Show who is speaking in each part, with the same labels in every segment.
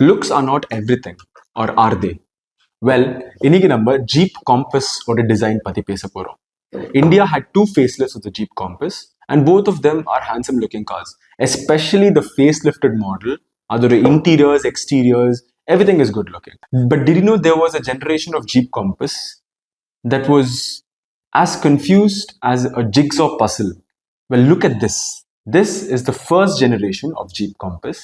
Speaker 1: Looks are not everything, or are they? Well, இன்னைக்கு நம்ம Jeep Compass ஓட design பத்தி பேச போறோம். India had two facelifts of the Jeep Compass, and both of them are handsome looking cars, especially the facelifted model. Other interiors, exteriors, everything is good looking. But did you know there was a generation of Jeep Compass that was as confused as a jigsaw puzzle? Well, look at this. This is the first generation of Jeep Compass.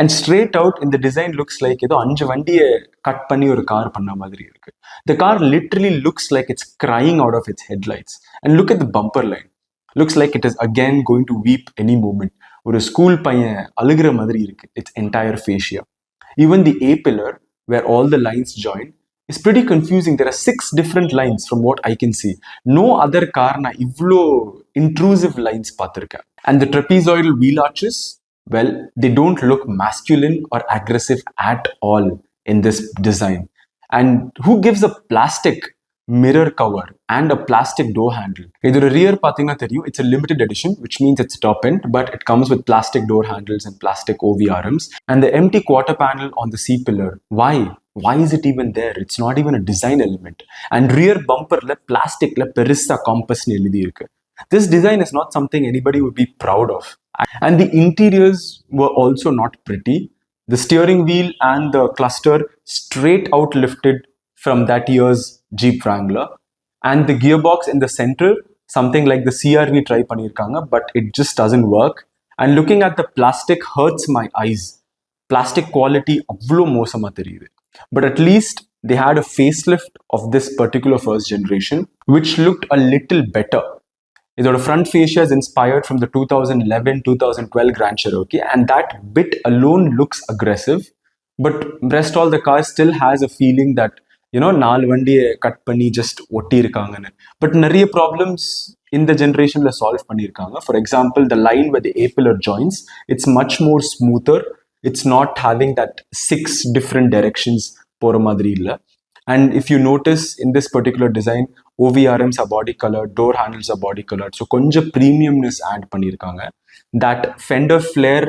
Speaker 1: And straight out in the design looks like ஏதோ 5 வண்டியை cut பண்ணி ஒரு car பண்ண மாதிரி இருக்கு. The car literally looks like it's crying out of its headlights. And look at the bumper line. Looks like it is again going to weep any moment. ஒரு school பையன் அழுகிற மாதிரி இருக்கு. Its entire fascia. Even the A pillar, where all the lines join, is pretty confusing. There are 6 different lines from what I can see. No other car na ivlo intrusive lines பார்த்திருக்கேன். And the trapezoidal wheel arches, well, they don't look masculine or aggressive at all in this design. And who gives a plastic mirror cover and a plastic door handle? Idhura rear pathina theriyum, it's a limited edition, which means it's top end, but it comes with plastic door handles and plastic OVRMs. And the empty quarter panel on the C pillar, why? Why is it even there? It's not even a design element. And rear bumper la plastic la perissa compass nu eludi irukku. This design is not something anybody would be proud of. And the interiors were also not pretty. The steering wheel and the cluster straight out lifted from that year's Jeep Wrangler. And the gearbox in the center, something like the CRV try pannirukanga, but it just doesn't work. And looking at the plastic hurts my eyes. Plastic quality avlo mosama theriyudu. But at least they had a facelift of this particular first generation, which looked a little better. The front fascia is inspired from the 2011-2012 Grand Cherokee, and that bit alone looks aggressive. But rest all the car still has a feeling that, you know, 4 vandiye cut panni just otti irukanga. But nariya problems in the generation la solve pannirukanga. For example, the line where the A pillar joins, it's much more smoother. It's not having that 6 different directions pora madri illa. And if you notice in this particular design, OVRMs are body colored, door handles are body colored. So konja premiumness add pannirukanga. That fender flare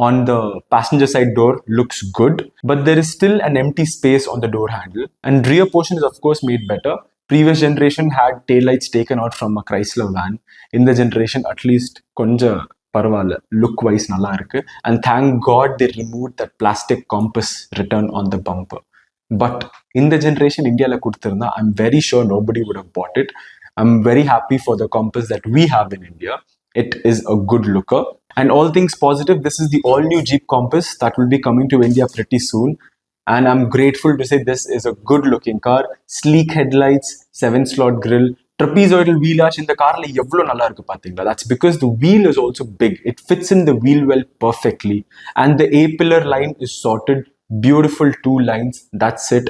Speaker 1: on the passenger side door looks good, but there is still an empty space on the door handle. And rear portion is of course made better. Previous generation had taillights taken out from a Chrysler van. In the generation, at least konja parvala, look wise nalla irukku. And thank God they removed that plastic compass written on the bumper. But in the generation India la kuduthirna, I'm very sure nobody would have bought it. I'm very happy for the compass that we have in India. It is a good looker. And all things positive, this is the all new Jeep Compass that will be coming to India pretty soon. And I'm grateful to say this is a good looking car. Sleek headlights, 7-slot grille, trapezoidal wheel arch in the car la evlo nalla irukku pathingala. That's because the wheel is also big. It fits in the wheel well perfectly. And the A pillar line is sorted. Beautiful 2 lines, that's it,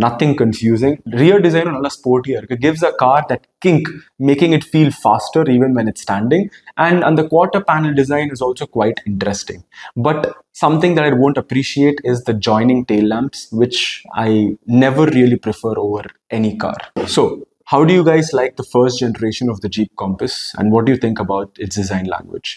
Speaker 1: nothing confusing. Rear design nalla sporty irukku, gives a car that kink, making it feel faster even when it's standing. And the quarter panel design is also quite interesting. But something that I won't appreciate is the joining tail lamps, which I never really prefer over any car. So how do you guys like the first generation of the Jeep Compass, and what do you think about its design language?